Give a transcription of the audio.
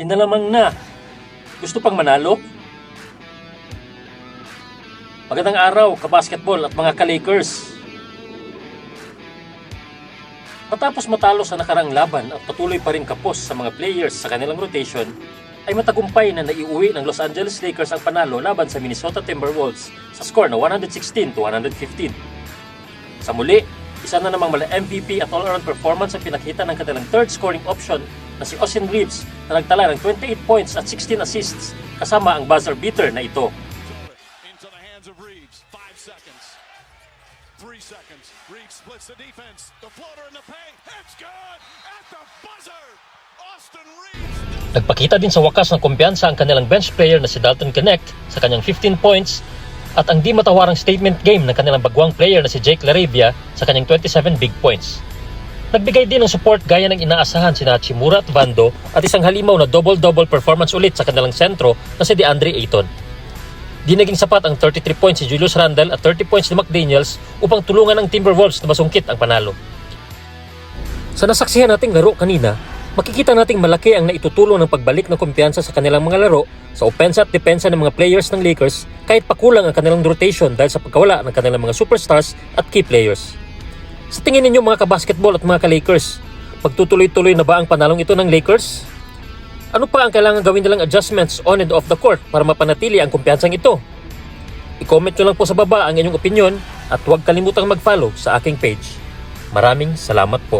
Inalamang na. Gusto pang manalo? Magandang araw, kabasketball at mga ka-Lakers. Matapos matalo sa nakarang laban at patuloy pa rin kapos sa mga players sa kanilang rotation, ay matagumpay na naiuwi ng Los Angeles Lakers ang panalo laban sa Minnesota Timberwolves sa score na 116-115. Sa muli, isa na namang mala MVP at all-around performance ang pinakita ng kanilang third scoring option na si Austin Reeves na nagtala ng 28 points at 16 assists kasama ang buzzer beater na ito. Into the hands of Reeves. 5 seconds. 3 seconds. Reeves splits the defense. The floater in the paint. It's good at the buzzer. Austin Reeves. Nagpakita din sa wakas ng kumpiyansa ang kanilang bench player na si Dalton Knecht sa kanyang 15 points at ang di matawarang statement game ng kanilang bagwang player na si Jake LaRavia sa kanyang 27 big points. Nagbigay din ng support gaya ng inaasahan sina Hachimura at Vando at isang halimaw na double-double performance ulit sa kanilang sentro na si DeAndre Ayton. Di naging sapat ang 33 points si Julius Randle at 30 points ni McDaniels upang tulungan ang Timberwolves na masungkit ang panalo. Sa nasaksihan nating laro kanina, makikita nating malaki ang naitutulong ng pagbalik ng kumpiyansa sa kanilang mga laro sa opensa at depensa ng mga players ng Lakers kahit pakulang ang kanilang rotation dahil sa pagkawala ng kanilang mga superstars at key players. Sa tingin ninyo mga kabasketball at mga ka-Lakers, magtutuloy-tuloy na ba ang panalong ito ng Lakers? Ano pa ang kailangan gawin nilang adjustments on and off the court para mapanatili ang kumpiyansang ito? I-comment nyo lang po sa baba ang inyong opinion at huwag kalimutang mag-follow sa aking page. Maraming salamat po.